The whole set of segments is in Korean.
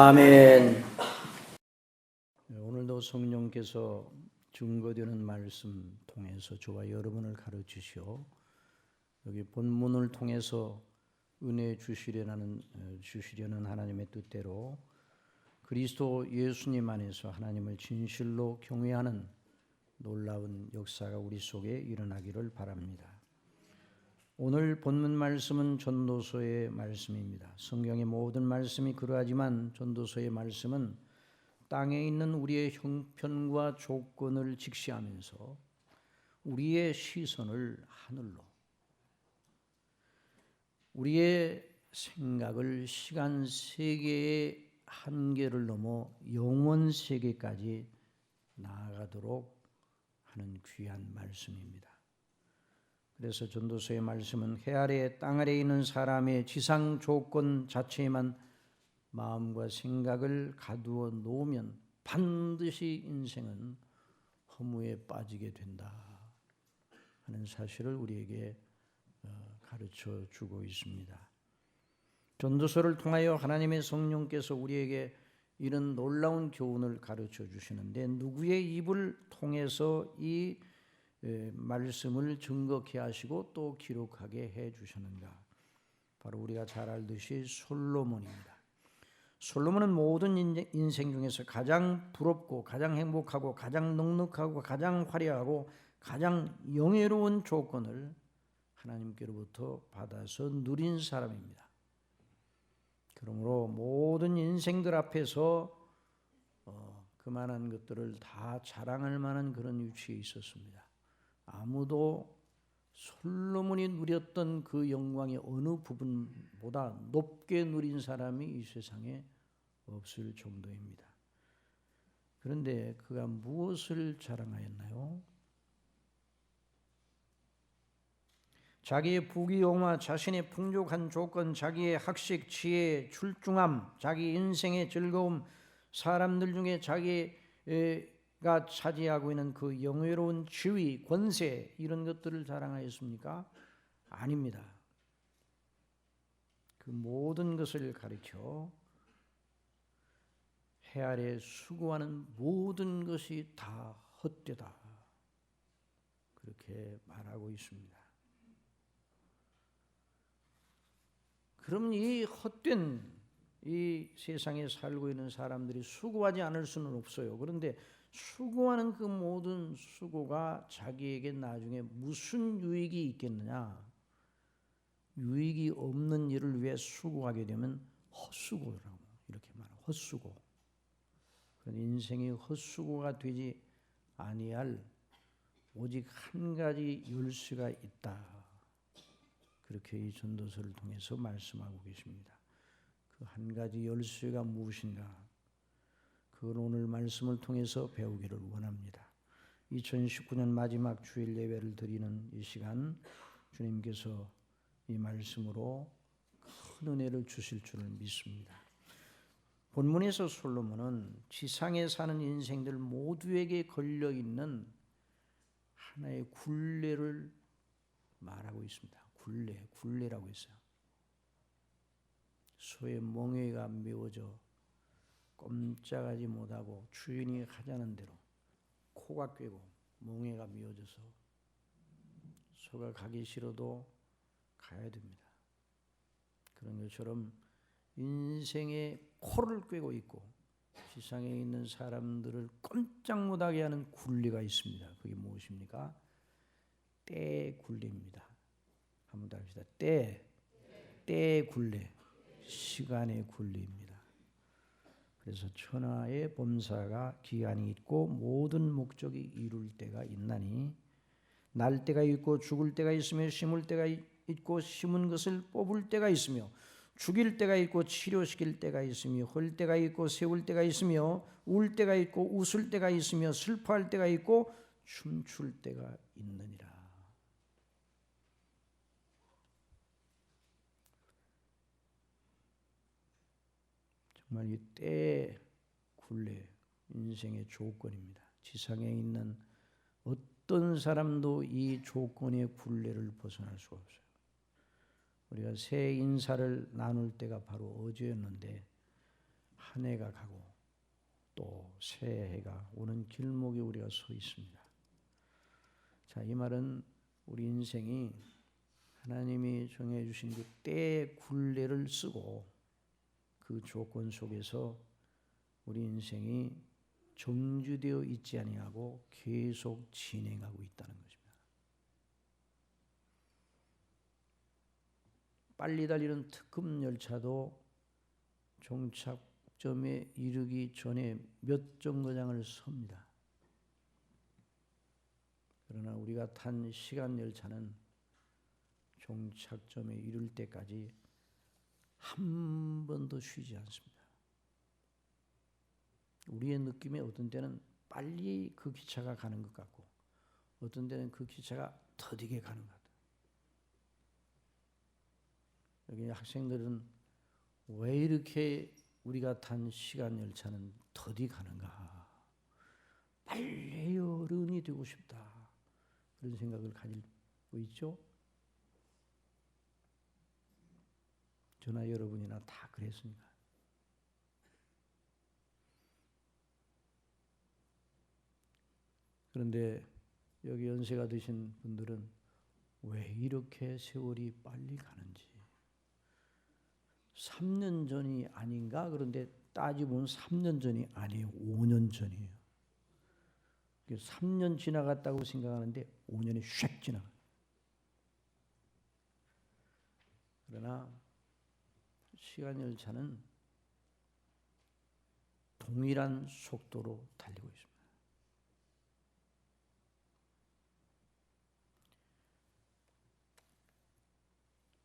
아멘. 오늘도 성령께서 증거되는 말씀 통해서 저와 여러분을 가르치시오. 여기 본문을 통해서 은혜 주시려는 하나님의 뜻대로 그리스도 예수님 안에서 하나님을 진실로 경외하는 놀라운 역사가 우리 속에 일어나기를 바랍니다. 오늘 본문 말씀은 전도서의 말씀입니다. 성경의 모든 말씀이 그러하지만 전도서의 말씀은 땅에 있는 우리의 형편과 조건을 직시하면서 우리의 시선을 하늘로, 우리의 생각을 시간 세계의 한계를 넘어 영원 세계까지 나아가도록 하는 귀한 말씀입니다. 그래서 전도서의 말씀은 해 아래 땅 아래에 있는 사람의 지상 조건 자체에만 마음과 생각을 가두어 놓으면 반드시 인생은 허무에 빠지게 된다 하는 사실을 우리에게 가르쳐 주고 있습니다. 전도서를 통하여 하나님의 성령께서 우리에게 이런 놀라운 교훈을 가르쳐 주시는데 누구의 입을 통해서 이 말씀을 증거케 하시고 또 기록하게 해 주셨는가? 바로 우리가 잘 알듯이 솔로몬입니다. 솔로몬은 모든 인생 중에서 가장 부럽고 가장 행복하고 가장 넉넉하고 가장 화려하고 가장 영예로운 조건을 하나님께로부터 받아서 누린 사람입니다. 그러므로 모든 인생들 앞에서 그만한 것들을 다 자랑할 만한 그런 위치에 있었습니다. 아무도 솔로몬이 누렸던 그 영광의 어느 부분보다 높게 누린 사람이 이 세상에 없을 정도입니다. 그런데 그가 무엇을 자랑하였나요? 자기의 부귀영화, 자신의 풍족한 조건, 자기의 학식, 지혜, 출중함, 자기 인생의 즐거움, 사람들 중에 자기가 차지하고 있는 그 영예로운 지위, 권세 이런 것들을 자랑하였습니까? 아닙니다. 그 모든 것을 가리켜 해 아래 수고하는 모든 것이 다 헛되다 그렇게 말하고 있습니다. 그럼 이 헛된 이 세상에 살고 있는 사람들이 수고하지 않을 수는 없어요. 그런데 수고하는 그 모든 수고가 자기에게 나중에 무슨 유익이 있겠느냐? 유익이 없는 일을 위해 수고하게 되면 헛수고라고 이렇게 말해요. 헛수고. 그런 인생이 헛수고가 되지 아니할 오직 한 가지 열쇠가 있다. 그렇게 이 전도서를 통해서 말씀하고 계십니다. 그 한 가지 열쇠가 무엇인가? 그걸 오늘 말씀을 통해서 배우기를 원합니다. 2019년 마지막 주일 예배를 드리는 이 시간 주님께서 이 말씀으로 큰 은혜를 주실 줄을 믿습니다. 본문에서 솔로몬은 지상에 사는 인생들 모두에게 걸려있는 하나의 굴레를 말하고 있습니다. 굴레라고 했어요. 소의 멍에가 메워져 꼼짝하지 못하고 주인이 하자는 대로 코가 꿰고 멍에가 메워져서 소가 가기 싫어도 가야 됩니다. 그런 것처럼 인생의 코를 꿰고 있고 세상에 있는 사람들을 꼼짝 못하게 하는 굴레가 있습니다. 그게 무엇입니까? 때의 굴레입니다. 한번 더 합시다. 때의 굴레, 시간의 굴레입니다. 그래서 천하의 범사가 기한이 있고 모든 목적이 이룰 때가 있나니 날 때가 있고 죽을 때가 있으며 심을 때가 있고 심은 것을 뽑을 때가 있으며 죽일 때가 있고 치료시킬 때가 있으며 헐 때가 있고 세울 때가 있으며 울 때가 있고 웃을 때가 있으며 슬퍼할 때가 있고 춤출 때가 있느니라. 정말 이 때의 굴레, 인생의 조건입니다. 지상에 있는 어떤 사람도 이 조건의 굴레를 벗어날 수가 없어요. 우리가 새해 인사를 나눌 때가 바로 어제였는데 한 해가 가고 또 새해가 오는 길목에 우리가 서 있습니다. 자, 이 말은 우리 인생이 하나님이 정해 주신 그 때의 굴레를 쓰고 그 조건 속에서 우리 인생이 정주되어 있지 아니하고 계속 진행하고 있다는 것입니다. 빨리 달리는 특급 열차도 종착점에 이르기 전에 몇 정거장을 섭니다. 그러나 우리가 탄 시간 열차는 종착점에 이를 때까지 한 번도 쉬지 않습니다. 우리의 느낌에 어떤 때는 빨리 그 기차가 가는 것 같고 어떤 때는 그 기차가 더디게 가는 것 같아요. 여기 학생들은 왜 이렇게 우리가 탄 시간 열차는 더디 가는가? 빨리 어른이 되고 싶다. 그런 생각을 가지고 있죠. 저나 여러분이나 다 그랬습니다. 그런데 여기 연세가 드신 분들은 왜 이렇게 세월이 빨리 가는지 3년 전이 아닌가? 그런데 따지보면 3년 전이 아니에요. 5년 전이에요. 3년 지나갔다고 생각하는데 5년이 슉 지나가요. 그러나 시간 열차는 동일한 속도로 달리고 있습니다.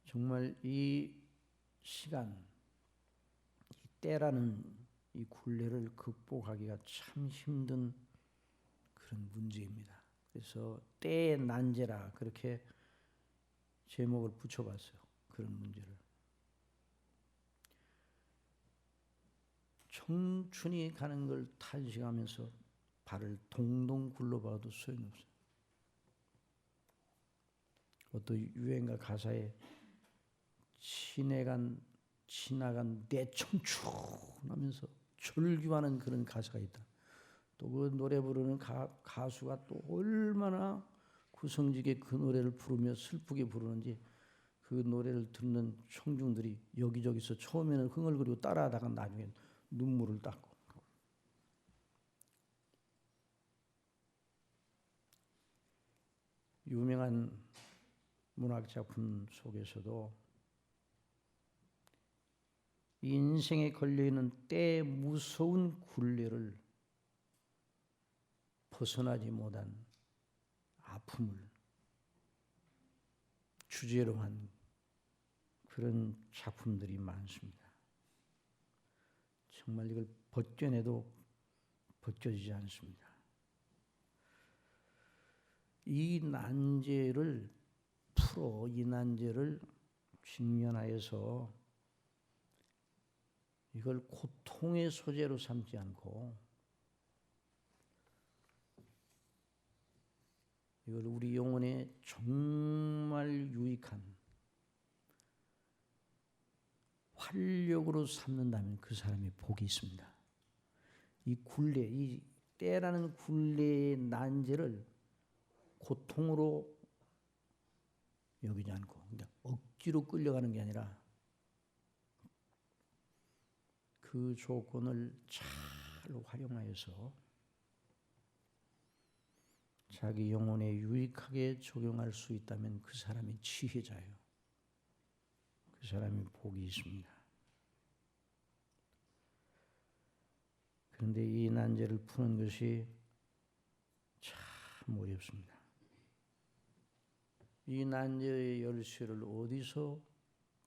정말 이 시간, 이 때라는 이 굴레를 극복하기가 참 힘든 그런 문제입니다. 그래서 때의 난제라 그렇게 제목을 붙여봤어요. 그런 문제를. 청춘이 가는 걸 탄식하면서 발을 동동 굴러봐도 소용없어요. 어떤 유행가 가사에 지나간 내 청춘 하면서 절규하는 그런 가사가 있다. 또 그 노래 부르는 가수가 또 얼마나 구성지게 그 노래를 부르며 슬프게 부르는지 그 노래를 듣는 청중들이 여기저기서 처음에는 흥얼거리고 따라하다가 나중에 눈물을 닦고. 유명한 문학작품 속에서도 인생에 걸려있는 때의 무서운 굴레를 벗어나지 못한 아픔을 주제로 한 그런 작품들이 많습니다. 정말 이걸 벗겨내도 벗겨지지 않습니다. 이 난제를 풀어 이 난제를 직면하여서 이걸 고통의 소재로 삼지 않고 이걸 우리 영혼에 정말 유익한 활력으로 삼는다면 그 사람이 복이 있습니다. 이 굴레, 이 때라는 굴레의 난제를 고통으로 여기지 않고 그냥 억지로 끌려가는 게 아니라 그 조건을 잘 활용하여서 자기 영혼에 유익하게 적용할 수 있다면 그 사람이 지혜자예요. 그 사람이 복이 있습니다. 그런데 이 난제를 푸는 것이 참 어렵습니다. 이 난제의 열쇠를 어디서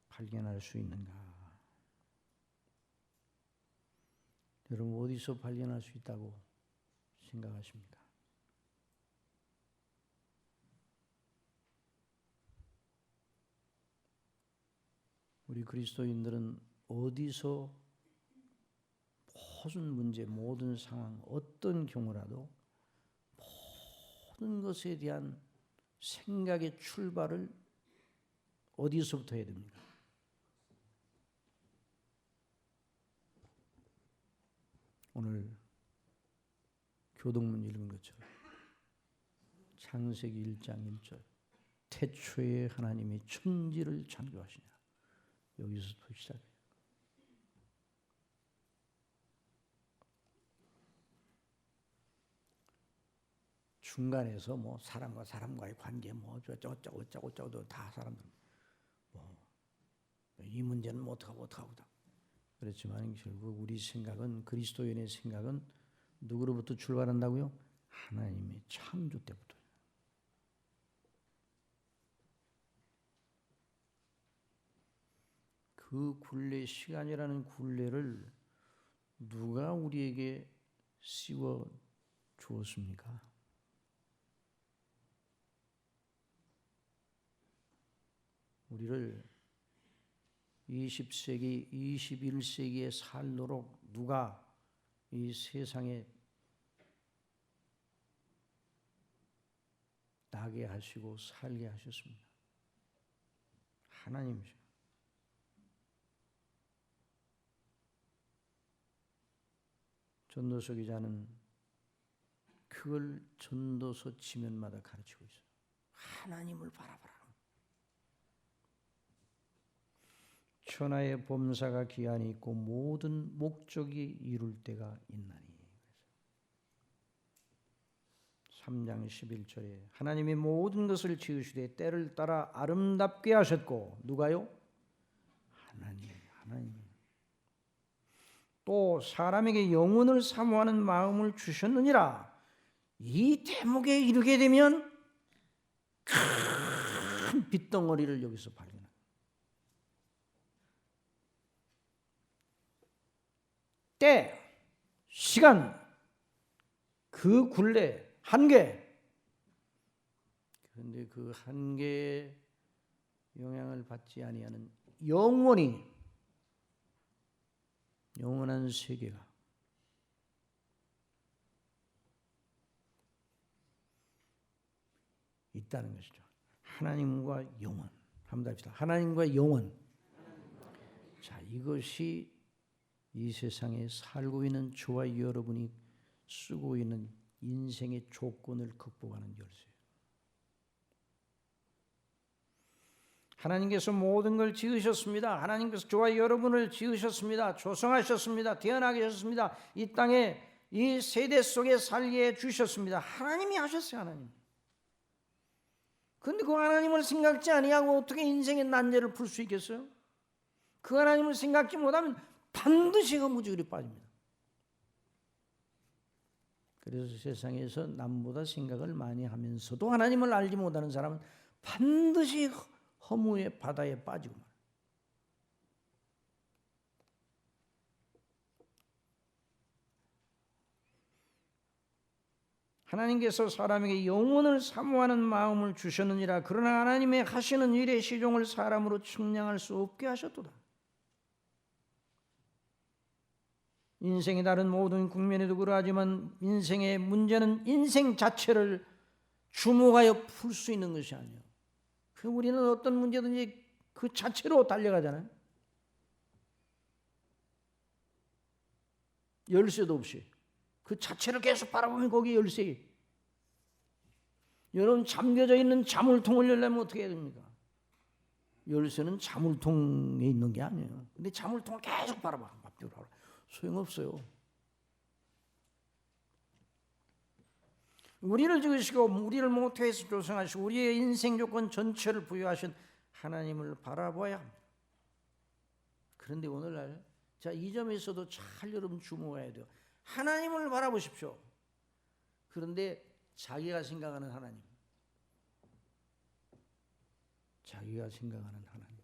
발견할 수 있는가? 여러분 어디서 발견할 수 있다고 생각하십니까? 우리 그리스도인들은 어디서 모든 문제, 모든 상황, 어떤 경우라도 모든 것에 대한 생각의 출발을 어디서부터 해야 됩니까? 오늘 교동문 읽은 것처럼 창세기 1장 1절 태초에 하나님이 천지를 창조하시냐. 여기서부터 시작해요. 중간에서 뭐 사람과 사람과의 관계 뭐 어쩌고 다 사람들 뭐 이 문제는 뭐 어떡하고 그렇지만 결국 우리 생각은 그리스도인의 생각은 누구로부터 출발한다고요? 하나님의 창조 때부터. 그 굴레 시간이라는 굴레를 누가 우리에게 씌워 주었습니까? 우리를 20세기, 21세기에 살도록 누가 이 세상에 나게 하시고 살게 하셨습니다. 하나님이죠. 전도서 기자는 그걸 전도서 지면마다 가르치고 있어요. 하나님을 바라봐라. 천하의 범사가 기한이 있고 모든 목적이 이룰 때가 있나니. 3장 11절에 하나님이 모든 것을 지으시되 때를 따라 아름답게 하셨고 누가요? 하나님. 또 사람에게 영혼을 사모하는 마음을 주셨느니라. 이 대목에 이르게 되면 큰 빗덩어리를 여기서 발견합니다. 때, 시간, 그 굴레, 한계. 그런데 그 한계에 영향을 받지 아니하는 영원한 세계가 있다는 것이죠. 하나님과 영원. 한번 합시다. 하나님과 영원. 자, 이것이 이 세상에 살고 있는 저와 여러분이 쓰고 있는 인생의 조건을 극복하는 열쇠예요. 하나님께서 모든 걸 지으셨습니다. 하나님께서 저와 여러분을 지으셨습니다. 조성하셨습니다. 태어나게 하셨습니다. 이 땅에 이 세대 속에 살게 해주셨습니다. 하나님이 하셨어요. 하나님. 그런데 그 하나님을 생각지 아니하고 어떻게 인생의 난제를 풀 수 있겠어요? 그 하나님을 생각지 못하면 반드시 허무주의에 빠집니다. 그래서 세상에서 남보다 생각을 많이 하면서도 하나님을 알지 못하는 사람은 반드시 허무의 바다에 빠지고 말아요. 하나님께서 사람에게 영혼을 사모하는 마음을 주셨느니라. 그러나 하나님의 하시는 일의 시종을 사람으로 측량할 수 없게 하셨도다. 인생이 다른 모든 국면에도 그러하지만 인생의 문제는 인생 자체를 주목하여 풀 수 있는 것이 아니에요. 우리는 어떤 문제든지 그 자체로 달려가잖아요. 열쇠도 없이 그 자체를 계속 바라보면 거기 열쇠. 여러분 잠겨져 있는 자물통을 열려면 어떻게 해야 됩니까? 열쇠는 자물통에 있는 게 아니에요. 근데 자물통을 계속 바라봐. 소용없어요. 우리를 지으시고 우리를 모태에서 조성하시고 우리의 인생 조건 전체를 부여하신 하나님을 바라봐야 합니다. 그런데 오늘날 자, 이 점에서도 잘 여러분 주목해야 돼요. 하나님을 바라보십시오. 그런데 자기가 생각하는 하나님, 자기가 생각하는 하나님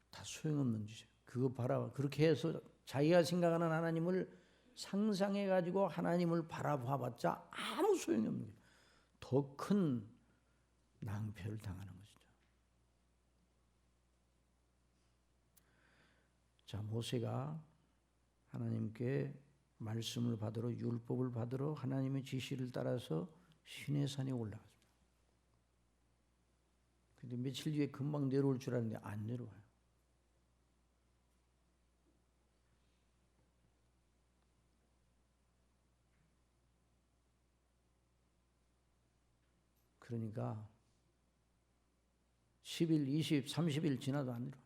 다 소용없는 짓이에요. 그거 바라 그렇게 해서 자기가 생각하는 하나님을 상상해 가지고 하나님을 바라봐봤자 아무 소용이 없는 거예요. 더 큰 낭패를 당하는 것이죠. 자, 모세가 하나님께 말씀을 받으러 율법을 받으러 하나님의 지시를 따라서 시내산에 올라갔습니다. 근데 며칠 뒤에 금방 내려올 줄 알았는데 안 내려와요. 그러니까 10일, 20, 30일 지나도 안 일어나.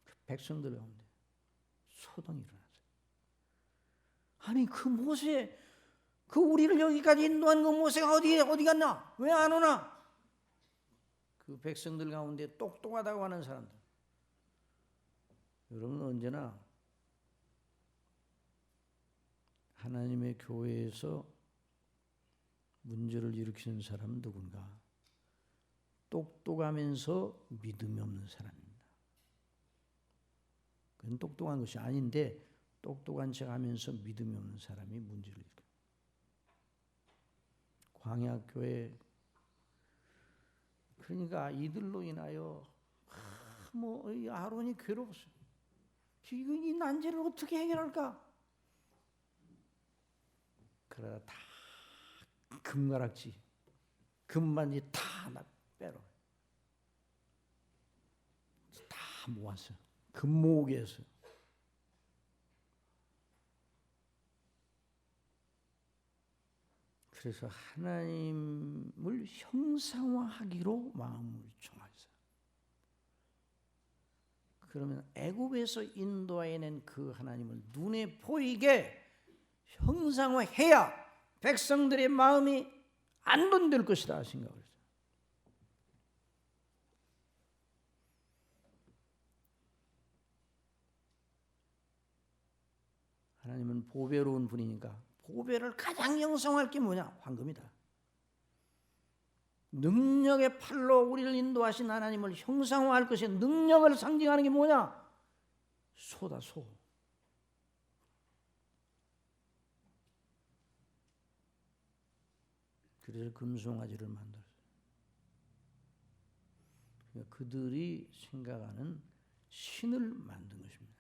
그 백성들 가운데 소동이 일어났어요. 아니 그 모세, 그 우리를 여기까지 인도한 그 모세가 어디 갔나? 왜 안 오나? 그 백성들 가운데 똑똑하다고 하는 사람들. 여러분 언제나 하나님의 교회에서 문제를 일으키는 사람은 누군가? 똑똑하면서 믿음이 없는 사람입니다. 그건 똑똑한 것이 아닌데 똑똑한 척하면서 믿음이 없는 사람이 문제를 일으켜요. 광야교회, 그러니까 이들로 인하여 아론이 괴로웠어요. 이 난제를 어떻게 해결할까? 그러다 다 금가락지, 금반지 다 빼러 다 모았어요. 금모으기에서. 그래서 하나님을 형상화하기로 마음을 정하셨어요. 그러면 애굽에서 인도해낸 그 하나님을 눈에 보이게 형상화해야 백성들의 마음이 안돈될 것이다 생각을 했어요. 하나님은 보배로운 분이니까 보배를 가장 형성할 게 뭐냐? 황금이다. 능력의 팔로 우리를 인도하신 하나님을 형상화할 것이 능력을 상징하는 게 뭐냐? 소다, 소. 그래서 금송아지를 만들었어요. 그러니까 그들이 생각하는 신을 만든 것입니다.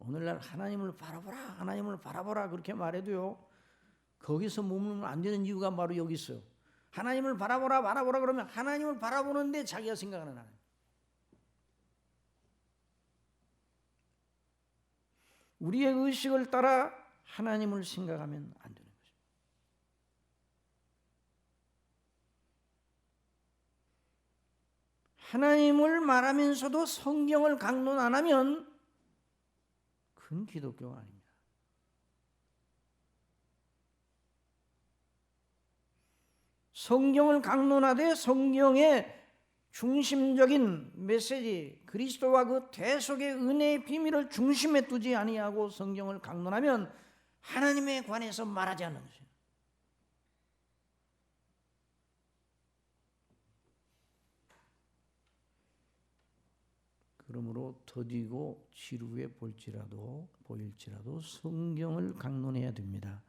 오늘날 하나님을 바라보라, 하나님을 바라보라 그렇게 말해도요, 거기서 머물면 안 되는 이유가 바로 여기 있어요. 하나님을 바라보라, 바라보라 그러면 하나님을 바라보는데 자기가 생각하는 하나님. 우리의 의식을 따라 하나님을 생각하면 안 되는 것입니다. 하나님을 말하면서도 성경을 강론 안 하면 그건 기독교가 아닙니다. 성경을 강론하되 성경의 중심적인 메시지, 그리스도와 그 대속의 은혜의 비밀을 중심에 두지 아니하고 성경을 강론하면 하나님에 관해서 말하지 않는 것이에요. 그러므로 더디고 지루해 보일지라도 성경을 강론해야 됩니다.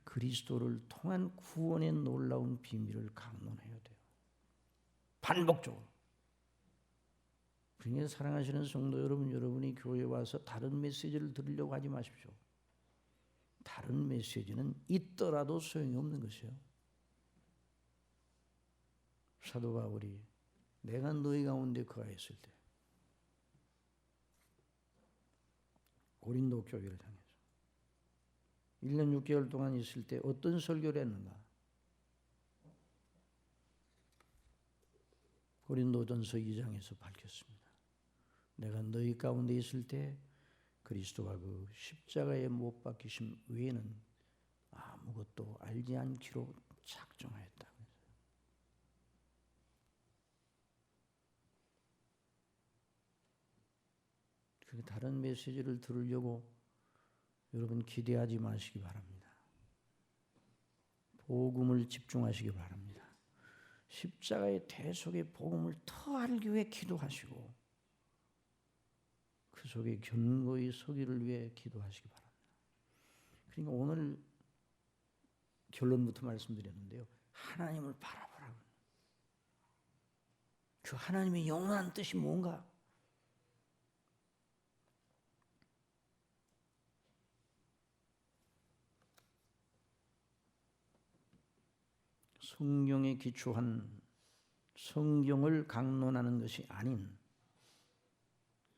그리스도를 통한 구원의 놀라운 비밀을 강론해야 돼요. 반복적으로. 그러니까 사랑하시는 성도 여러분, 여러분이 교회에 와서 다른 메시지를 들으려고 하지 마십시오. 다른 메시지는 있더라도 소용이 없는 것이에요. 사도 바울이 내가 너희 가운데 거하였을 때 고린도 교회를 향해서 1년 6개월 동안 있을 때 어떤 설교를 했는가? 고린도전서 2장에서 밝혔습니다. 내가 너희 가운데 있을 때 그리스도가 그 십자가에 못 박히심 외에는 아무것도 알지 않기로 작정하였다. 다른 메시지를 들으려고 여러분 기대하지 마시기 바랍니다. 복음을 집중하시기 바랍니다. 십자가의 대속의 복음을 더 알기 위해 기도하시고 그 속에 견고히 서기를 위해 기도하시기 바랍니다. 그러니까 오늘 결론부터 말씀드렸는데요. 하나님을 바라보라고. 그 하나님의 영원한 뜻이 뭔가? 성경에 기초한 성경을 강론하는 것이 아닌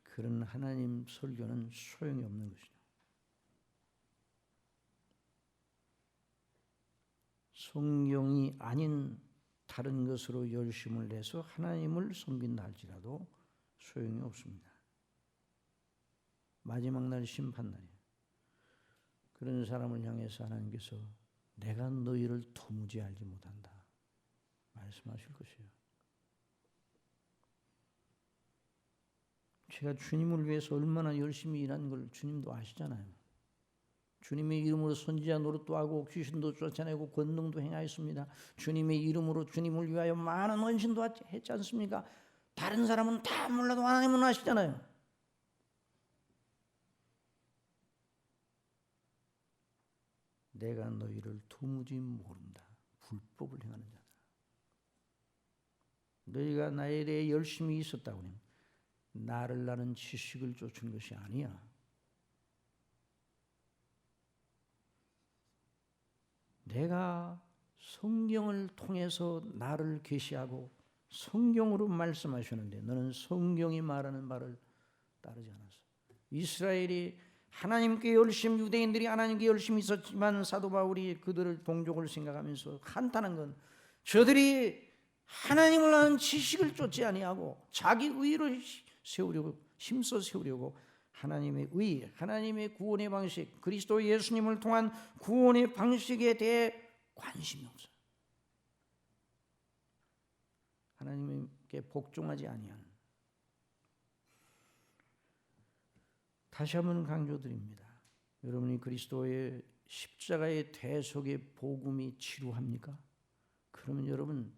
그런 하나님 설교는 소용이 없는 것이죠. 성경이 아닌 다른 것으로 열심을 내서 하나님을 섬긴다 할지라도 소용이 없습니다. 마지막 날 심판날이에요. 그런 사람을 향해서 하나님께서 내가 너희를 도무지 알지 못한다 말씀하실 것이에요. 제가 주님을 위해서 얼마나 열심히 일한 걸 주님도 아시잖아요. 주님의 이름으로 선지자 노릇도 하고 귀신도 쫓아내고 권능도 행하였습니다. 주님의 이름으로 주님을 위하여 많은 헌신도 했지 않습니까? 다른 사람은 다 몰라도 하나님은 아시잖아요. 내가 너희를 도무지 모른다. 불법을 행하는 자다. 너희가 나에 대해 열심히 있었다고 하면 나를 나는 지식을 쫓은 것이 아니야. 내가 성경을 통해서 나를 계시하고 성경으로 말씀하셨는데 너는 성경이 말하는 바를 따르지 않았어. 이스라엘이 하나님께 열심, 유대인들이 하나님께 열심히 있었지만 사도 바울이 그들을 동족을 생각하면서 한탄한 건 저들이 하나님을 아는 지식을 쫓지 아니하고 자기 의를 세우려고 힘써 세우려고 하나님의 의, 하나님의 구원의 방식, 그리스도 예수님을 통한 구원의 방식에 대해 관심이 없어요. 하나님께 복종하지 아니하는. 다시 한번 강조드립니다. 여러분이 그리스도의 십자가의 대속의 복음이 지루합니까? 그러면 여러분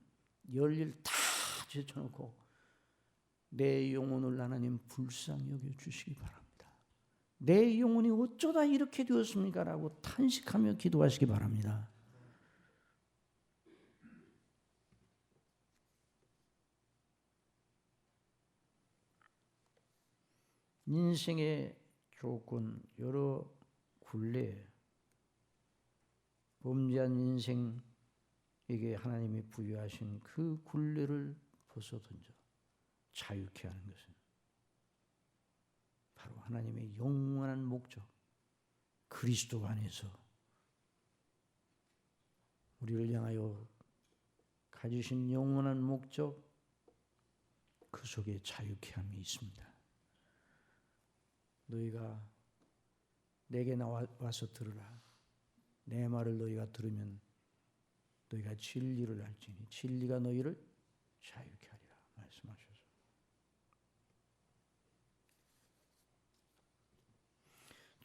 열일 다 제쳐놓고 내 영혼을 하나님 불쌍히 여겨주시기 바랍니다. 내 영혼이 어쩌다 이렇게 되었습니까? 라고 탄식하며 기도하시기 바랍니다. 인생의 조건, 여러 굴레, 범죄한 인생에게 하나님이 부여하신 그 굴레를 벗어던져 자유케 하는 것은 바로 하나님의 영원한 목적, 그리스도 안에서 우리를 향하여 가지신 영원한 목적, 그 속에 자유케 함이 있습니다. 너희가 내게 와서 들으라. 내 말을 너희가 들으면 너희가 진리를 알지니 진리가 너희를 자유케 하리라 말씀하셔서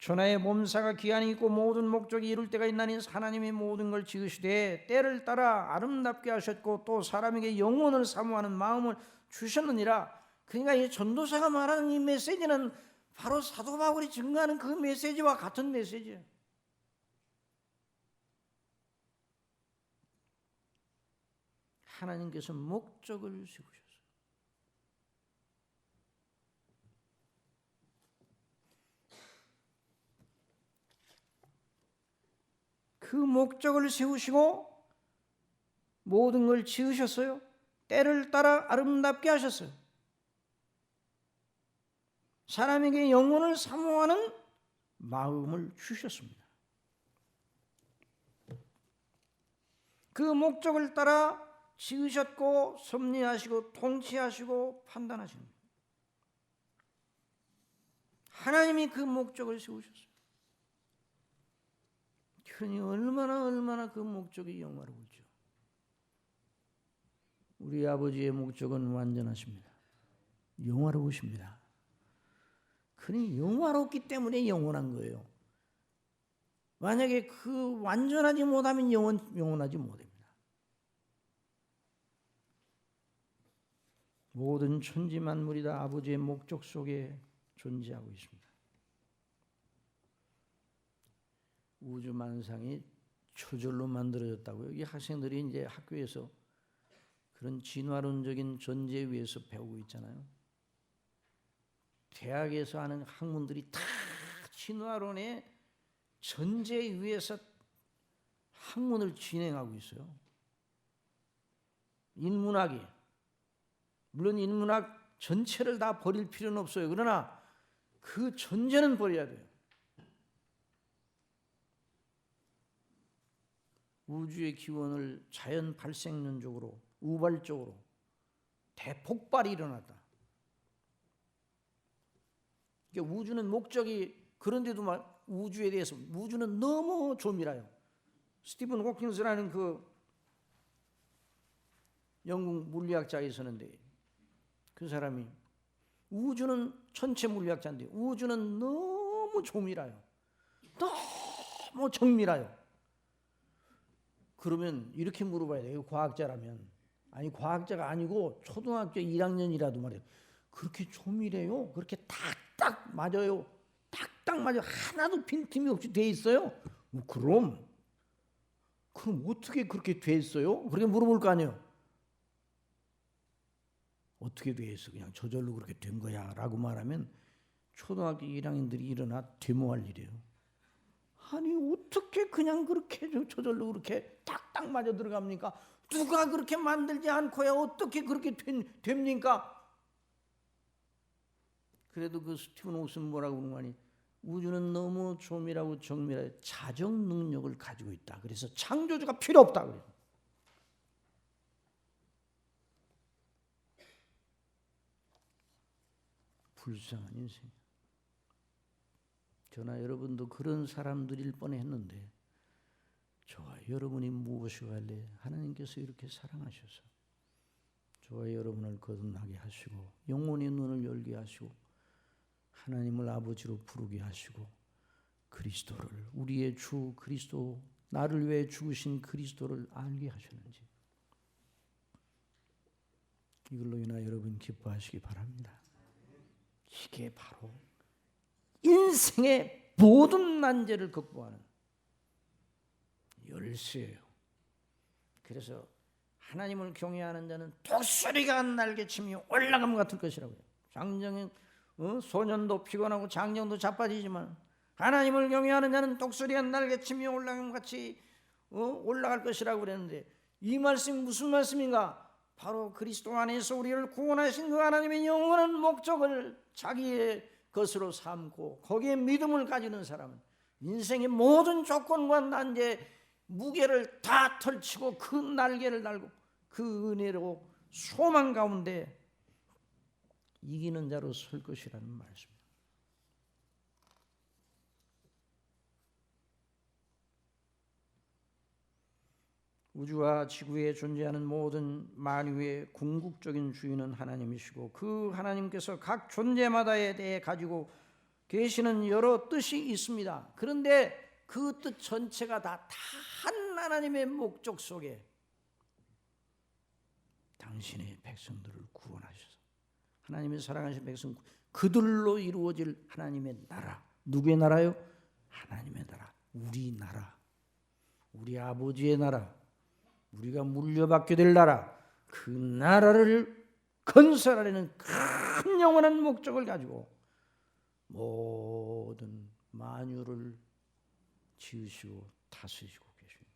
천하의 몸사가 기한이 있고 모든 목적이 이룰 때가 있나니 하나님이 모든 걸 지으시되 때를 따라 아름답게 하셨고 또 사람에게 영혼을 사모하는 마음을 주셨느니라. 그러니까 이 전도사가 말하는 이 메시지는 바로 사도 바울이 증거하는 그 메시지와 같은 메시지예요. 하나님께서 목적을 세우셨어요. 그 목적을 세우시고 모든 걸 지으셨어요. 때를 따라 아름답게 하셨어요. 사람에게 영혼을 사모하는 마음을 주셨습니다. 그 목적을 따라 지으셨고 섭리하시고 통치하시고 판단하십니다. 하나님이 그 목적을 세우셨어요. 그러니 얼마나 그 목적이 영화로울죠. 우리 아버지의 목적은 완전하십니다. 영화로우십니다. 그러니 영화롭기 때문에 영원한 거예요. 만약에 그 완전하지 못하면 영원하지 못합니다. 모든 천지 만물이 다 아버지의 목적 속에 존재하고 있습니다. 우주 만상이 초절로 만들어졌다고요. 이 학생들이 이제 학교에서 그런 진화론적인 전제에 의해서 배우고 있잖아요. 대학에서 하는 학문들이 다 진화론의 전제에 의해서 학문을 진행하고 있어요. 인문학이 물론 인문학 전체를 다 버릴 필요는 없어요. 그러나 그 전제는 버려야 돼요. 우주의 기원을 자연 발생론적으로 우발적으로 대폭발이 일어났다. 그러니까 우주는 목적이 그런데도 우주에 대해서 우주는 너무 조밀해요. 스티븐 호킹스라는 그 영국 물리학자가 있었는데 그 사람이 우주는 천체 물리학자인데 우주는 너무 조밀해요. 너무 정밀해요. 그러면 이렇게 물어봐야 돼요. 과학자라면. 아니 과학자가 아니고 초등학교 1학년이라도 말이에요. 그렇게 조밀해요? 그렇게 딱딱 맞아요? 딱딱 맞아요? 하나도 빈틈이 없이 돼 있어요? 그럼 어떻게 그렇게 돼 있어요? 그렇게 물어볼 거 아니에요. 어떻게 돼 있어? 그냥 저절로 그렇게 된 거야 라고 말하면 초등학교 1학년들이 일어나 되모할 일이에요. 아니 어떻게 그냥 그렇게 저절로 그렇게 딱딱 맞아 들어갑니까? 누가 그렇게 만들지 않고야 어떻게 그렇게 됩니까? 그래도 그 스티븐 옥슨 뭐라고 그러는 거 아니? 우주는 너무 조밀하고 정밀하게 자정 능력을 가지고 있다. 그래서 창조주가 필요 없다. 그래요. 불쌍한 인생. 저나 여러분도 그런 사람들일 뻔했는데 저와 여러분이 무엇이 갈래? 하나님께서 이렇게 사랑하셔서 저와 여러분을 거듭나게 하시고 영혼의 눈을 열게 하시고 하나님을 아버지로 부르게 하시고 그리스도를 우리의 주 그리스도 나를 위해 죽으신 그리스도를 알게 하셨는지 이걸로 인하여 여러분 기뻐하시기 바랍니다. 이게 바로 인생의 모든 난제를 극복하는 열쇠예요. 그래서 하나님을 경외하는 자는 독수리가 날개치며 올라감 같을 것이라고요. 장정인 소년도 피곤하고 장정도 자빠지지만 하나님을 경외하는 자는 독수리가 날개치며 올라감 같이 올라갈 것이라고 그랬는데 이 말씀이 무슨 말씀인가? 바로 그리스도 안에서 우리를 구원하신 그 하나님의 영원한 목적을 자기의 것으로 삼고 거기에 믿음을 가지는 사람은 인생의 모든 조건과 난제 무게를 다 털치고 그 날개를 달고 그 은혜로 소망 가운데 이기는 자로 설 것이라는 말씀입니다. 우주와 지구에 존재하는 모든 만유의 궁극적인 주인은 하나님이시고 그 하나님께서 각 존재마다에 대해 가지고 계시는 여러 뜻이 있습니다. 그런데 그 뜻 전체가 다 한 하나님의 목적 속에 당신의 백성들을 구원하셔서 하나님의 사랑하신 백성 그들로 이루어질 하나님의 나라. 누구의 나라요? 하나님의 나라. 우리 나라. 우리 아버지의 나라. 우리가 물려받게 될 나라. 그 나라를 건설하려는 큰 영원한 목적을 가지고 모든 만유를 지으시고 다스리시고 계십니다.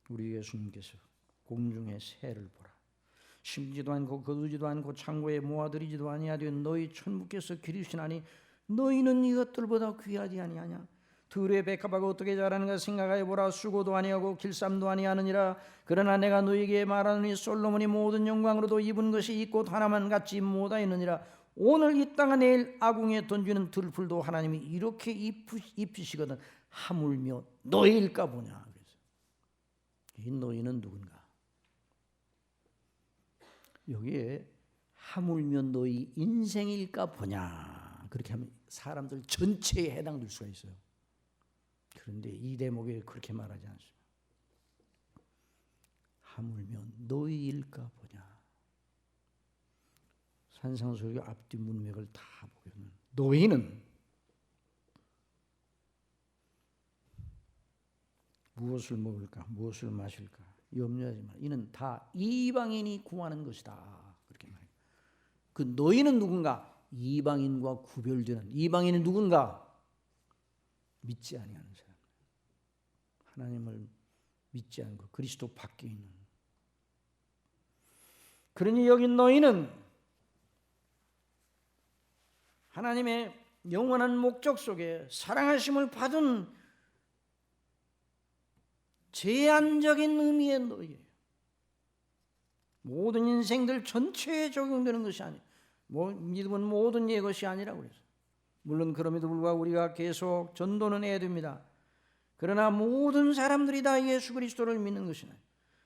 우리 예수님께서 공중의 새를 보라. 심지도 않고 거두지도 않고 창고에 모아들이지도 아니하되 너희 천부께서 기르시나니 너희는 이것들보다 귀하지 아니하냐. 들의 백합하고 어떻게 자라는가 생각하여 보라. 수고도 아니하고 길쌈도 아니하느니라. 그러나 내가 너희에게 말하노니 솔로몬이 모든 영광으로도 입은 것이 이 꽃 하나만 같지 못하였느니라. 오늘 이 땅과 내일 아궁이에 던지는 들풀도 하나님이 이렇게 입히시거든 하물며 너희일까 보냐. 그래서 이 너희는 누군가? 여기에 하물며 너희 인생일까 보냐. 그렇게 하면 사람들 전체에 해당될 수가 있어요. 그런데 이 대목에 그렇게 말하지 않습니다. 하물며 너희일까 보냐. 산상수훈 앞뒤 문맥을 다 보면 너희는 무엇을 먹을까 무엇을 마실까 염려하지 마. 이는 다 이방인이 구하는 것이다. 그렇게 말해요. 그 너희는 누군가? 이방인과 구별되는 이방인이 누군가? 믿지 아니하는 사람. 하나님을 믿지 않고 그리스도 밖에 있는. 그러니 여기 너희는 하나님의 영원한 목적 속에 사랑하심을 받은 제한적인 의미의 너희예요. 모든 인생들 전체에 적용되는 것이 아니에요. 믿음은 모든 예 것이 아니라고 그래서. 물론 그럼에도 불구하고 우리가 계속 전도는 해야 됩니다. 그러나 모든 사람들이 다 예수 그리스도를 믿는 것이나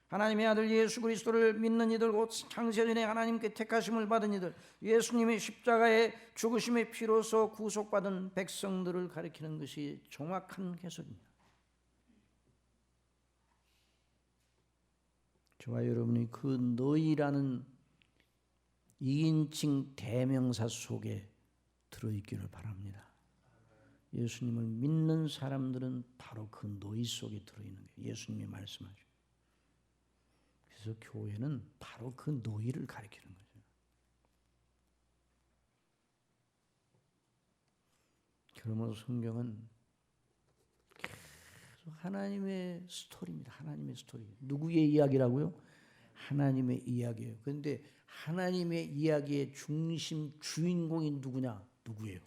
하나님의 아들 예수 그리스도를 믿는 이들, 곧 창세전에 하나님께 택하심을 받은 이들, 예수님의 십자가의 죽으심의 피로서 구속받은 백성들을 가리키는 것이 정확한 해석입니다. 저와 여러분이 그 너희라는 2인칭 대명사 속에 들어있기를 바랍니다. 예수님을 믿는 사람들은 바로 그 너희 속에 들어있는 거예요. 예수님이 말씀하죠. 그래서 교회는 바로 그 너희를 가리키는 거죠. 그러므로 성경은 계속 하나님의 스토리입니다. 하나님의 스토리. 누구의 이야기라고요? 하나님의 이야기예요. 그런데 하나님의 이야기의 중심 주인공이 누구냐? 누구예요?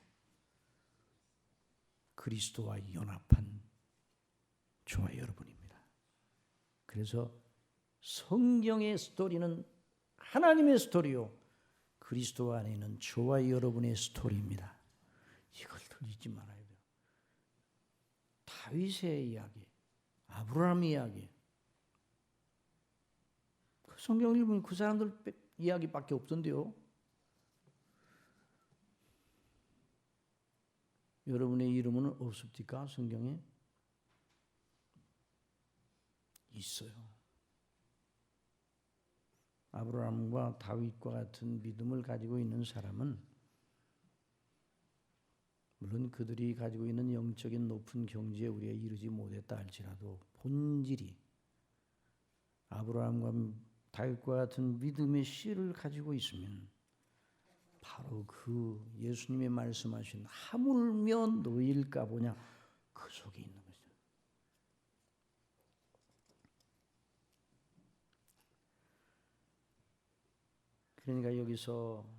그리스도와 연합한 저와 여러분입니다. 그래서 성경의 스토리는 하나님의 스토리요, 그리스도 안에 있는 저와 여러분의 스토리입니다. 이걸 잊지 말아야 돼요. 다윗의 이야기, 아브라함 이야기, 그 성경 읽으면 그 사람들 이야기밖에 없던데요. 여러분의 이름은 없습니까? 성경에? 있어요. 아브라함과 다윗과 같은 믿음을 가지고 있는 사람은 물론 그들이 가지고 있는 영적인 높은 경지에 우리가 이르지 못했다 할지라도 본질이 아브라함과 다윗과 같은 믿음의 씨를 가지고 있으면 바로 그 예수님이 말씀하신 하물며 너희일까 보냐, 그 속에 있는 거죠. 그러니까 여기서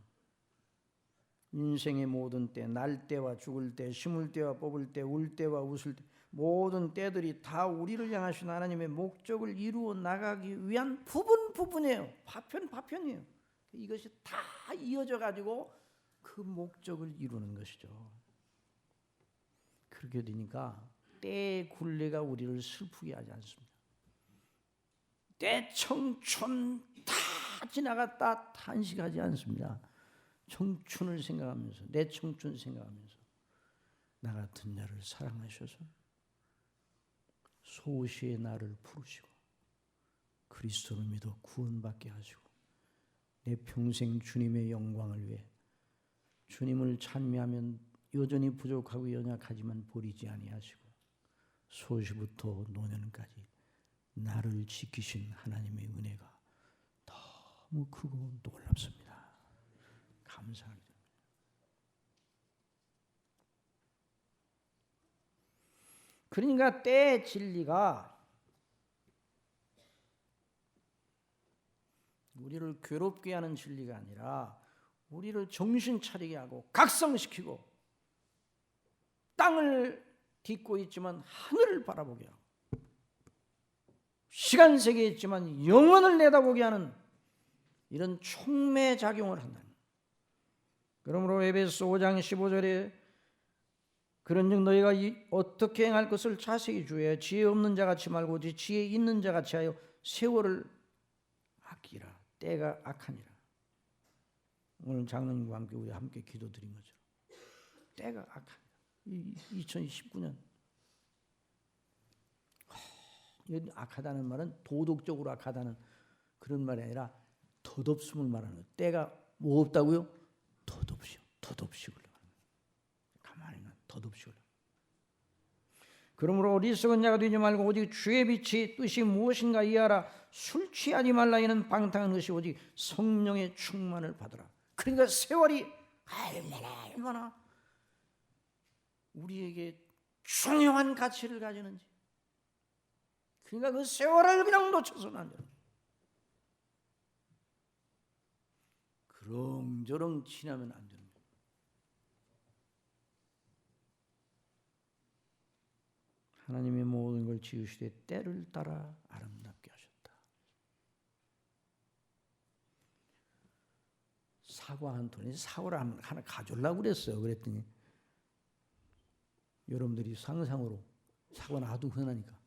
인생의 모든 때, 날 때와 죽을 때, 심을 때와 뽑을 때, 울 때와 웃을 때, 모든 때들이 다 우리를 향하신 하나님의 목적을 이루어 나가기 위한 부분이에요. 파편이에요. 이것이 다 이어져 가지고 그 목적을 이루는 것이죠. 그렇게 되니까 때의 굴레가 우리를 슬프게 하지 않습니다. 때 청춘 다 지나갔다 탄식하지 않습니다. 청춘을 생각하면서, 내 청춘 생각하면서 나 같은 자를 사랑하셔서 소시의 나를 부르시고 그리스도를 믿어 구원받게 하시고 내 평생 주님의 영광을 위해 주님을 찬미하면 여전히 부족하고 연약하지만 버리지 아니하시고 소시부터 노년까지 나를 지키신 하나님의 은혜가 너무 크고 놀랍습니다. 감사합니다. 그러니까 때의 진리가 우리를 괴롭게 하는 진리가 아니라 우리를 정신 차리게 하고 각성시키고 땅을 딛고 있지만 하늘을 바라보게 하고 시간 세계에 있지만 영원을 내다보게 하는 이런 촉매 작용을 한다는 거예요. 그러므로 에베소 5장 15절에 그런즉 너희가 어떻게 행할 것을 자세히 주의하여 지혜 없는 자같이 말고 오직 지혜 있는 자같이 하여 세월을 아끼라. 때가 악하니라. 오늘 장로님과 함께 우리 함께 기도드린 것처럼 때가 악하니라. 2019년 악하다는 말은 도덕적으로 악하다는 그런 말이 아니라 덧없음을 말하는 거예요. 때가 뭐 없다고요? 덧없이 흘러가는 거예요. 가만히 있는 덧없이 흘러가는 거예요. 그러므로 어리석은 자가 되지 말고 오직 주의 빛이 뜻이 무엇인가 이해하라. 술 취하지 말라. 이는 방탕한 것이 오직 성령의 충만을 받으라. 그러니까 세월이 얼마나 우리에게 중요한 가치를 가지는지, 그러니까 그 세월을 그냥 놓쳐서는 안 돼요. 그렁저렁 지나면 안 되는 거예요. 하나님의 모든 걸 지으시되 때를 따라 아름답게 하셨다. 사과 한 톨에 사과를 하나 가져오려고 그랬어요. 그랬더니 여러분들이 상상으로 사과 놔도 흔하니까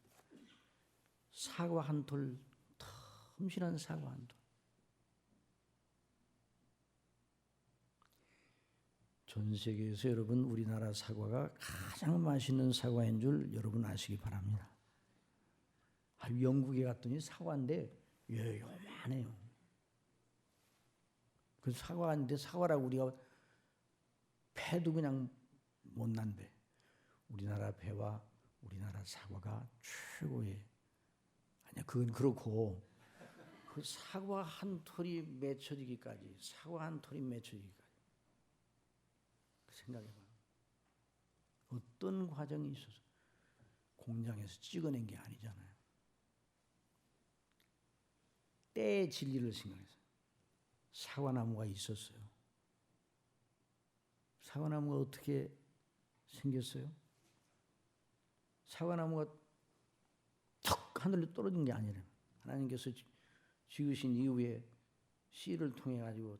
사과 한 톨, 텀실한 사과 한 톨. 전 세계에서 여러분 우리나라 사과가 가장 맛있는 사과인 줄 여러분 아시기 바랍니다. 영국에 갔더니 사과인데 요만해요. 그 사과인데 사과라고 우리가 배도 그냥 못난 배. 우리나라 배와 우리나라 사과가 최고의 아니야 그건 그렇고 그 사과 한 톨이 맺혀지기까지 사과 한 톨이 맺혀지기까지 생각해봐. 어떤 과정이 있어서 공장에서 찍어낸 게 아니잖아요. 때의 진리를 생각해서 사과나무가 있었어요. 사과나무가 어떻게 생겼어요? 사과나무가 턱 하늘로 떨어진 게 아니라 하나님께서 지으신 이후에 씨를 통해 가지고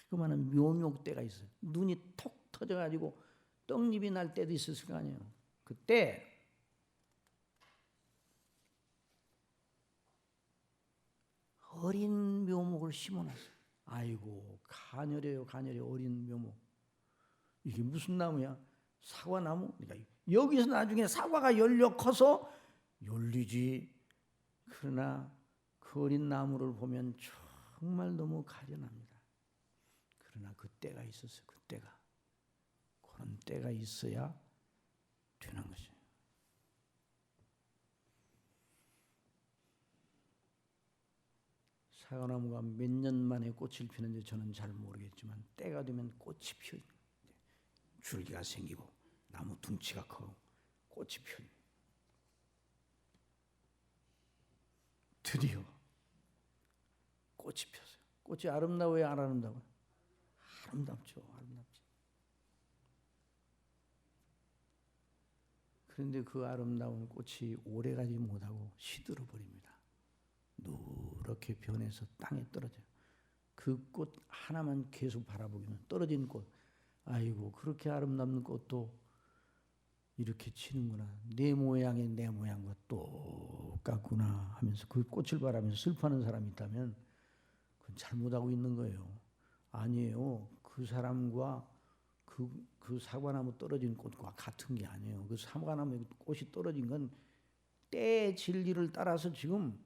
자그마한 묘목대가 있어요. 눈이 톡 터져 가지고 떡잎이 날 때도 있었을 거 아니에요. 그때 어린 묘목을 심어놨어요. 아이고 가녀려요 가녀려 어린 묘목. 이게 무슨 나무야? 사과나무? 그러니까 여기서 나중에 사과가 열려 커서 열리지. 그러나 그 어린 나무를 보면 정말 너무 가련합니다. 그러나 그 때가 있었어요. 그 때가. 그런 때가 있어야 되는 것이에요. 사과나무가 몇 년 만에 꽃을 피는지 저는 잘 모르겠지만 때가 되면 꽃이 피어요. 줄기가 생기고 나무 둥치가 커 꽃이 피어요. 드디어 꽃이 폈어요. 꽃이 아름다워요, 안 아름다워요? 아름답죠, 아름답지. 그런데 그 아름다운 꽃이 오래가지 못하고 시들어 버립니다. 누렇게 변해서 땅에 떨어져요. 그 꽃 하나만 계속 바라보기는 떨어진 꽃. 아이고 그렇게 아름다운 꽃도 이렇게 치는구나. 내 모양의 내 모양과 똑같구나 하면서 그 꽃을 바라면서 슬퍼하는 사람이 있다면 그건 잘못하고 있는 거예요. 아니에요. 그 사람과 그 사과나무 떨어진 꽃과 같은 게 아니에요. 그 사과나무 꽃이 떨어진 건 때의 진리를 따라서 지금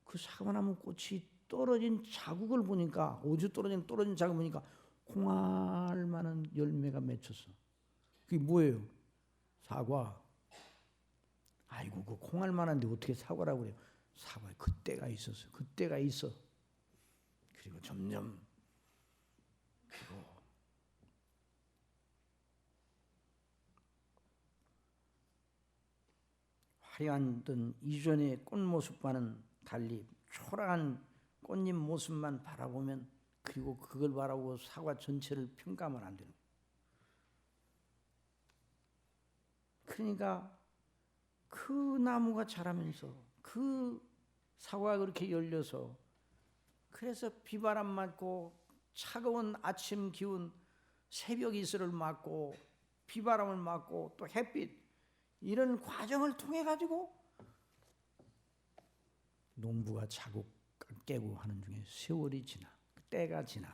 그 사과나무 꽃이 떨어진 자국을 보니까 오주 떨어진 자국을 보니까 콩알만한 열매가 맺혔어. 그게 뭐예요? 사과. 아이고 그 콩알만한데 어떻게 사과라고 그래요? 사과에 그때가 있었어. 그때가 있어. 그리고 점점 그리고 화려한 듯 이전의 꽃 모습과는 달리 초라한 꽃잎 모습만 바라보면 그리고 그걸 바라보고 사과 전체를 평가하면 안 되는 거예요. 그러니까 그 나무가 자라면서 그 사과가 그렇게 열려서 그래서 비바람 맞고 차가운 아침 기운 새벽 이슬을 맞고 비바람을 맞고 또 햇빛 이런 과정을 통해 가지고 농부가 자국 깨고 하는 중에 세월이 지나 때가 지나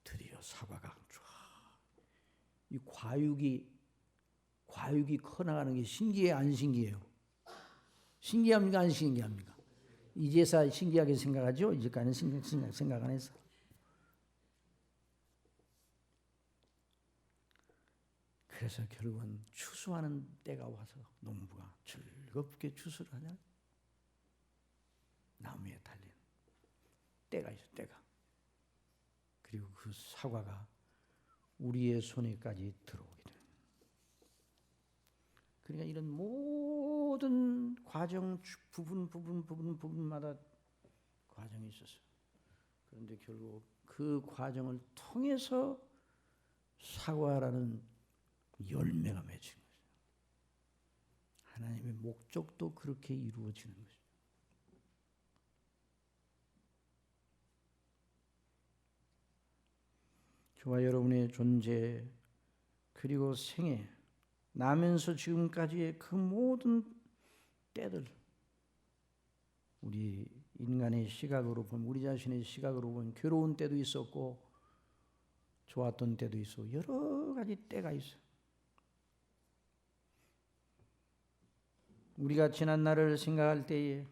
드디어 사과가 이 과육이 커나가는 게 신기해 안 신기해요? 신기합니까 안 신기합니까? 이제서 신기하게 생각하죠. 이제까지는 생각 안 했어. 그래서 결국은 추수하는 때가 와서 농부가 즐겁게 추수를 하냐? 나무에 달린 때가 있어, 때가. 그리고 그 사과가 우리의 손에까지 들어오게 돼요. 그러니까 이런 모든 과정 부분마다 과정이 있었어요. 그런데 결국 그 과정을 통해서 사과라는 열매가 맺힌 거죠. 하나님의 목적도 그렇게 이루어지는 것입니다. 저와 여러분의 존재 그리고 생애 나면서 지금까지의 그 모든 때들, 우리 인간의 시각으로 보면, 우리 자신의 시각으로 보면 괴로운 때도 있었고 좋았던 때도 있어. 여러 가지 때가 있어. 우리가 지난 날을 생각할 때에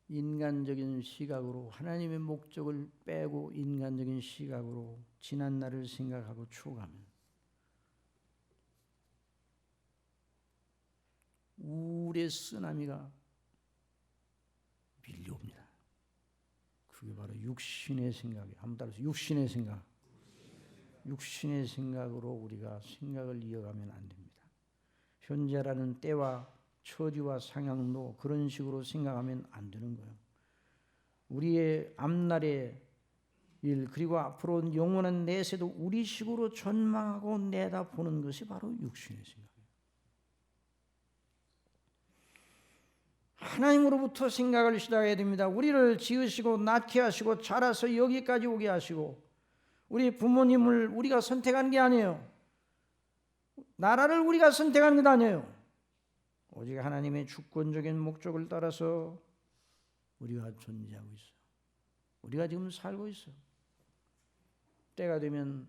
인간적인 시각으로, 하나님의 목적을 빼고 인간적인 시각으로 지난 날을 생각하고 추억하면 우울의 쓰나미가 밀려옵니다. 그게 바로 육신의 생각이에요. 한번 따라서 육신의 생각. 육신의 생각으로 우리가 생각을 이어가면 안 됩니다. 현재라는 때와 처지와 상황도 그런 식으로 생각하면 안 되는 거예요. 우리의 앞날의 일 그리고 앞으로 영원한 내세도 우리 식으로 전망하고 내다보는 것이 바로 육신의 생각이에요. 하나님으로부터 생각을 시작해야 됩니다. 우리를 지으시고 낳게 하시고 자라서 여기까지 오게 하시고, 우리 부모님을 우리가 선택한 게 아니에요. 나라를 우리가 선택한 게 아니에요. 오직 하나님의 주권적인 목적을 따라서 우리가 존재하고 있어요. 우리가 지금 살고 있어요. 때가 되면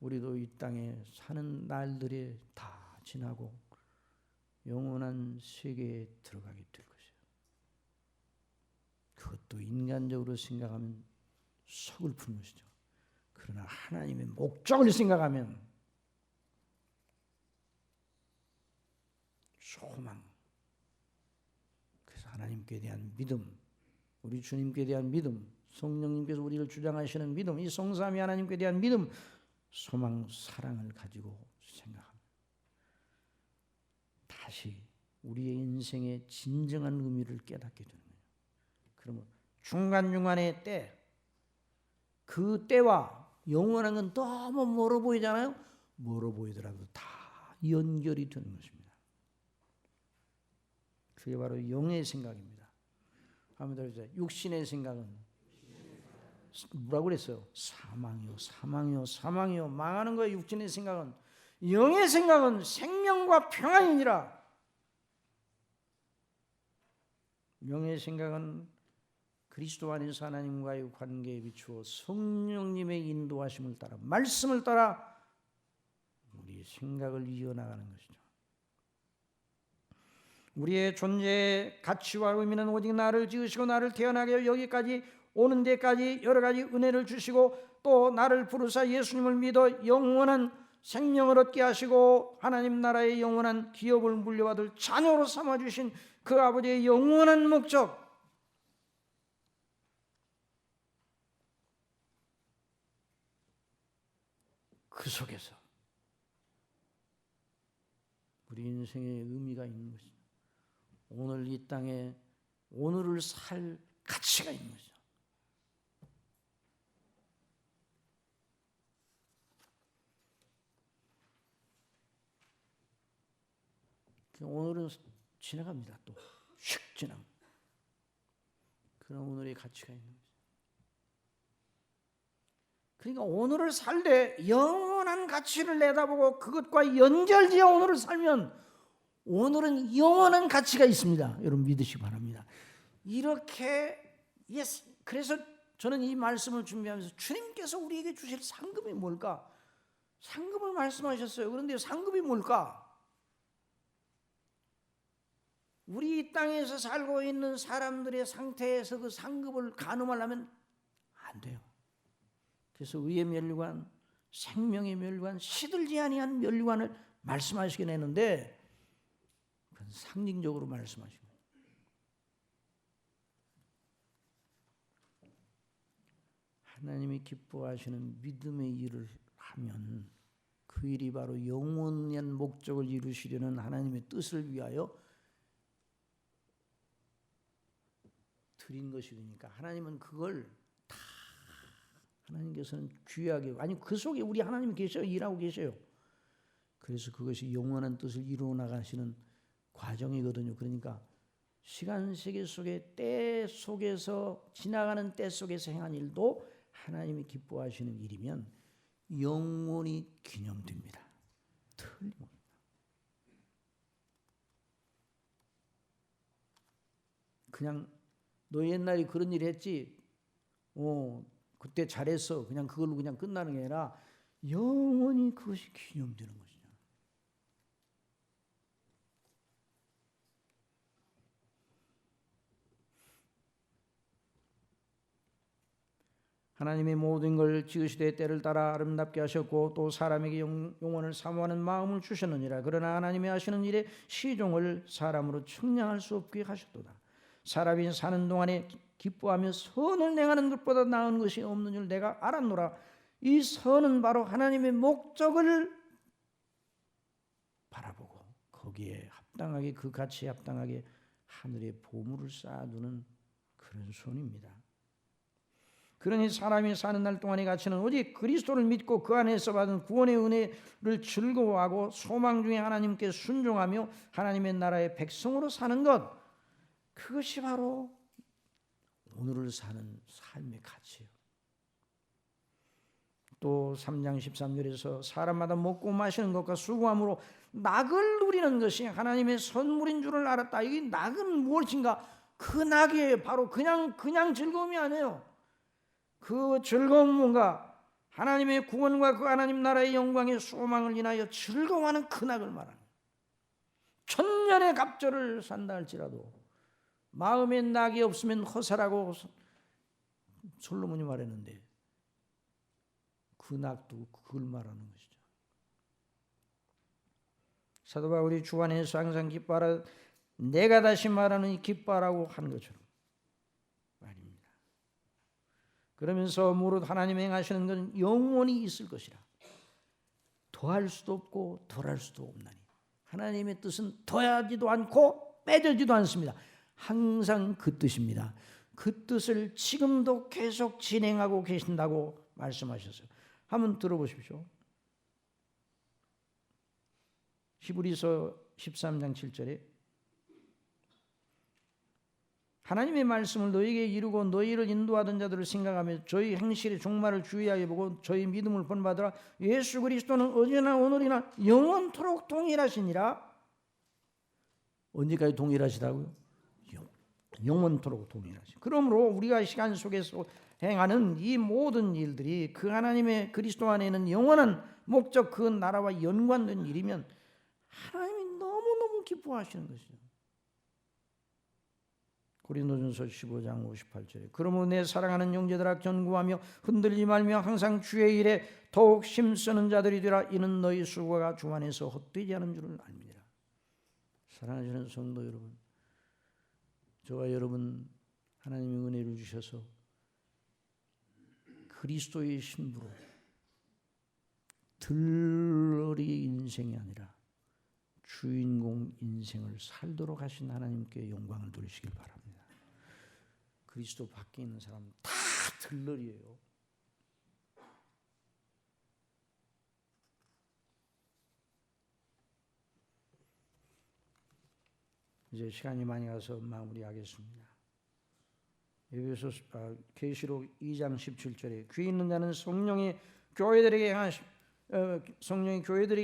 우리도 이 땅에 사는 날들이 다 지나고 영원한 세계에 들어가게 될 것이에요. 그것도 인간적으로 생각하면 서글픈 것이죠. 그러나 하나님의 목적을 생각하면 소망, 그래서 하나님께 대한 믿음, 우리 주님께 대한 믿음, 성령님께서 우리를 주장하시는 믿음, 이 성삼위 하나님께 대한 믿음, 소망, 사랑을 가지고 생각합니다. 다시 우리의 인생의 진정한 의미를 깨닫게 되는 거예요. 그러면 중간중간의 때, 그 때와 영원한 건 너무 멀어 보이잖아요. 멀어 보이더라도 다 연결이 되는 것입니다. 그게 바로 영의 생각입니다. 한번 더 해주세요. 육신의 생각은 뭐라고 그랬어요? 사망이요, 사망이요, 사망이요. 망하는 거예요. 육신의 생각은. 영의 생각은 생명과 평안이니라. 영의 생각은 그리스도 안에서 하나님과의 관계에 비추어 성령님의 인도하심을 따라, 말씀을 따라 우리 생각을 이어나가는 것이죠. 우리의 존재의 가치와 의미는 오직 나를 지으시고 나를 태어나게 하여 여기까지 오는 데까지 여러 가지 은혜를 주시고, 또 나를 부르사 예수님을 믿어 영원한 생명을 얻게 하시고 하나님 나라의 영원한 기업을 물려받을 자녀로 삼아주신 그 아버지의 영원한 목적, 그 속에서 우리 인생의 의미가 있는 것이죠. 오늘 이 땅에 오늘을 살 가치가 있는 거죠. 오늘은 지나갑니다. 또 휙 지나갑니다. 그런 오늘의 가치가 있는 거죠. 그러니까 오늘을 살 때 영원한 가치를 내다보고 그것과 연결지어 오늘을 살면 오늘은 영원한 가치가 있습니다. 여러분 믿으시기 바랍니다. 이렇게, 그래서 저는 이 말씀을 준비하면서 주님께서 우리에게 주실 상급이 뭘까? 상급을 말씀하셨어요. 그런데 상급이 뭘까? 우리 이 땅에서 살고 있는 사람들의 상태에서 그 상급을 가늠하려면 안 돼요. 그래서 의의 면류관, 생명의 면류관, 시들지 아니한 면류관을 말씀하시긴 했는데 그건 상징적으로 말씀하시고, 하나님이 기뻐하시는 믿음의 일을 하면 그 일이 바로 영원한 목적을 이루시려는 하나님의 뜻을 위하여 드린 것이니까 하나님은 그걸 다, 하나님께서는 귀하게, 아니 그 속에 우리 하나님이 계셔요. 일하고 계셔요. 그래서 그것이 영원한 뜻을 이루어 나가시는 과정이거든요. 그러니까 시간 세계 속에 때 속에서 지나가는 때 속에서 행한 일도 하나님이 기뻐하시는 일이면 영원히 기념됩니다. 틀림없습니다. 그냥 너 옛날에 그런 일 했지, 그때 잘했어, 그냥 그걸로 그냥 끝나는 게 아니라 영원히 그것이 기념되는 것이죠. 하나님이 모든 걸 지으시되 때를 따라 아름답게 하셨고 또 사람에게 영혼을 사모하는 마음을 주셨느니라. 그러나 하나님이 하시는 일에 시종을 사람으로 측량할 수 없게 하셨도다. 사람이 사는 동안에 기뻐하며 선을 행하는 것보다 나은 것이 없는 줄 내가 알았노라. 이 선은 바로 하나님의 목적을 바라보고 거기에 합당하게, 그 가치에 합당하게 하늘의 보물을 쌓아두는 그런 선입니다. 그러니 사람이 사는 날 동안의 가치는 오직 그리스도를 믿고 그 안에서 받은 구원의 은혜를 즐거워하고 소망 중에 하나님께 순종하며 하나님의 나라의 백성으로 사는 것, 그것이 바로 오늘을 사는 삶의 가치예요. 또 3장 13절에서 사람마다 먹고 마시는 것과 수고함으로 낙을 누리는 것이 하나님의 선물인 줄을 알았다. 이 낙은 무엇인가? 그 낙이 바로 그냥 즐거움이 아니에요. 그 즐거움은 뭔가 하나님의 구원과 그 하나님 나라의 영광의 소망을 인하여 즐거워하는 그 낙을 말하는, 천년의 갑절을 산다 할지라도 마음에 낙이 없으면 허사라고 솔로몬이 말했는데 그 낙도 그걸 말하는 것이죠. 사도 바울이 주 안에서 항상 기뻐하라, 내가 다시 말하는 이 기뻐하라고 한 것처럼 말입니다. 그러면서 무릇 하나님이 행하시는 것은 영원히 있을 것이라. 더할 수도 없고 덜할 수도 없나니 하나님의 뜻은 더하지도 않고 빼지도 않습니다. 항상 그 뜻입니다. 그 뜻을 지금도 계속 진행하고 계신다고 말씀하셨어요. 한번 들어보십시오. 히브리서 13장 7절에 하나님의 말씀을 너희에게 이루고 너희를 인도하던 자들을 생각하며 저희 행실의 종말을 주의하여 보고 저희 믿음을 본받으라. 예수 그리스도는 어제나 오늘이나 영원토록 동일하시니라. 언제까지 동일하시다고요? 영원토록 동일하시. 그러므로 우리가 시간 속에서 행하는 이 모든 일들이 그 하나님의 그리스도 안에 있는 영원한 목적, 그 나라와 연관된 일이면 하나님이 너무너무 기뻐하시는 것이죠. 고린도전서 15장 58절에 그러므로 내 사랑하는 형제들아 견고하며 흔들리지 말며 항상 주의 일에 더욱 힘쓰는 자들이 되라. 이는 너희 수고가 주 안에서 헛되지 않은 줄을 압니다. 사랑하시는 성도 여러분, 저와 여러분 하나님의 은혜를 주셔서 그리스도의 신부로 들러리 인생이 아니라 주인공 인생을 살도록 하신 하나님께 영광을 돌리시길 바랍니다. 그리스도 밖에 있는 사람은 다 들러리예요. 이제 시간이 많이 가서 마무리하겠습니다. 계시록 2장 17절에 귀 있는 자는 성령이 교회들에게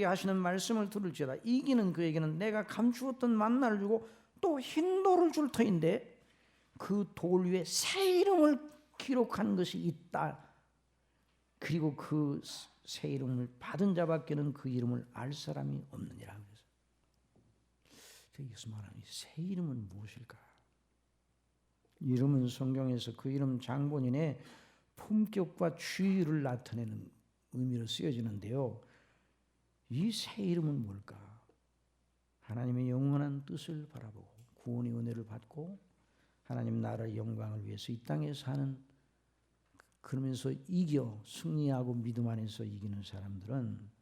하시는 말씀을 들을지어다. 이기는 그에게는 내가 감추었던 만나를 주고 또 흰 돌을 줄 터인데 그 돌 위에 새 이름을 기록한 것이 있다. 그리고 그 새 이름을 받은 자밖에는 그 이름을 알 사람이 없느니라. 여기서 말하는 새 이름은 무엇일까? 이름은 성경에서 그 이름 장본인의 품격과 주의를 나타내는 의미로 쓰여지는데요. 이 새 이름은 뭘까? 하나님의 영원한 뜻을 바라보고 구원의 은혜를 받고 하나님 나라의 영광을 위해서 이 땅에 사는, 그러면서 승리하고 믿음 안에서 이기는 사람들은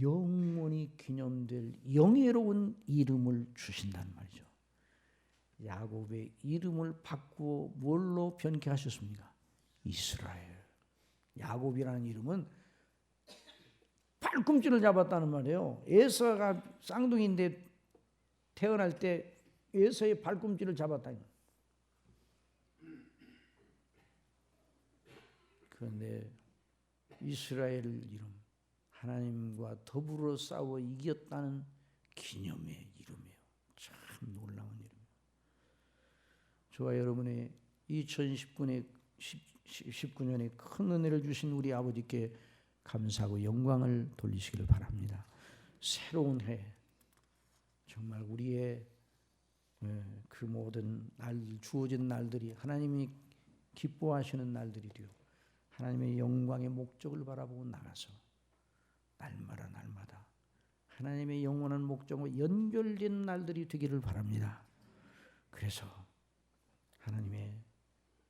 영원히 기념될 영예로운 이름을 주신다는 말이죠. 야곱의 이름을 바꾸어 뭘로 변개하셨습니까? 이스라엘. 야곱이라는 이름은 발꿈치를 잡았다는 말이에요. 에서가 쌍둥이인데 태어날 때 에서의 발꿈치를 잡았다. 그런데 이스라엘을 이름, 하나님과 더불어 싸워 이겼다는 기념의 이름이에요. 참 놀라운 이름이에요. 저와 여러분의 2019년에 큰 은혜를 주신 우리 아버지께 감사하고 영광을 돌리시기를 바랍니다. 새로운 해, 정말 우리의 그 모든 주어진 날들이 하나님이 기뻐하시는 날들이 되어 하나님의 영광의 목적을 바라보고 나가서 날마다 하나님의 영원한 목적과 연결된 날들이 되기를 바랍니다. 그래서 하나님의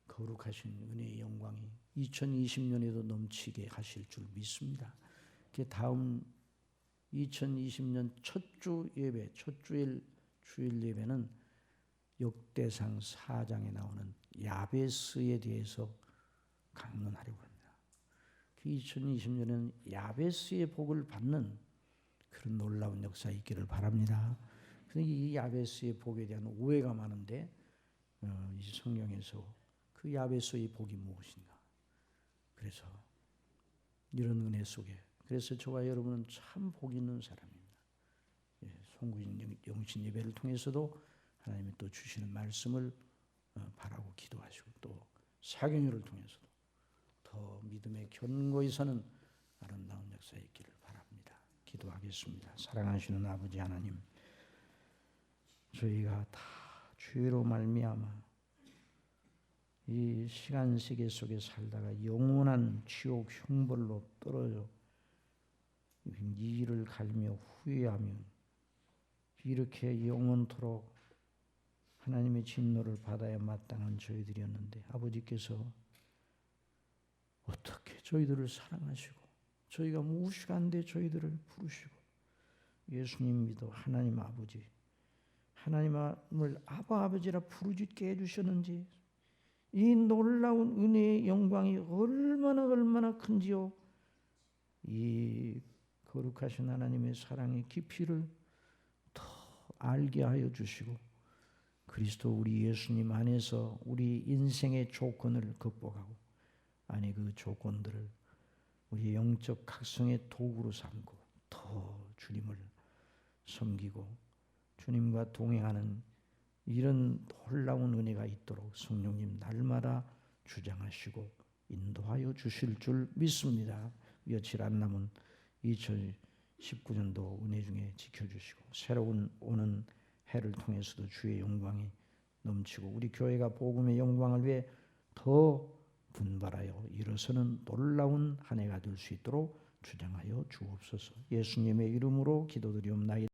거룩하신 은혜의 영광이 2020년에도 넘치게 하실 줄 믿습니다. 그 다음 2020년 첫 주 예배, 첫 주일 예배는 역대상 4장에 나오는 야베스에 대해서 강론하려고 합니다. 그 2020년에는 야베스의 복을 받는 그런 놀라운 역사 있기를 바랍니다. 이 야베스의 복에 대한 오해가 많은데 이 성경에서 그 야베스의 복이 무엇인가? 그래서 이런 은혜 속에 그래서 저와 여러분은 참 복 있는 사람입니다. 송구인 영신 예배를 통해서도 하나님이 또 주시는 말씀을 바라고 기도하시고 또 사경유를 통해서도 더 믿음의 견고히 서는 아름다운 역사 있기를 바랍니다. 기도하겠습니다. 사랑하시는 아버지 하나님, 저희가 다 죄로 말미암아 이 시간 세계 속에 살다가 영원한 지옥 형벌로 떨어져 이를 갈며 후회하며 이렇게 영원토록 하나님의 진노를 받아야 마땅한 저희들이었는데 아버지께서 어떻게 저희들을 사랑하시고 저희가 무식한데 저희들을 부르시고 예수님 믿어 하나님 아버지 하나님을 아버지라 부르짖게 해주셨는지 이 놀라운 은혜의 영광이 얼마나 큰지요. 이 거룩하신 하나님의 사랑의 깊이를 더 알게 하여 주시고 그리스도 우리 예수님 안에서 우리 인생의 조건을 극복하고 아니 그 조건들을 우리 영적 각성의 도구로 삼고 더 주님을 섬기고 주님과 동행하는 이런 놀라운 은혜가 있도록 성령님 날마다 주장하시고 인도하여 주실 줄 믿습니다. 며칠 안 남은 2019년도 은혜 중에 지켜주시고 새로운 오는 해를 통해서도 주의 영광이 넘치고 우리 교회가 복음의 영광을 위해 더 분발하여 일어서는 놀라운 한 해가 될 수 있도록 주장하여 주옵소서. 예수님의 이름으로 기도드리옵나이다.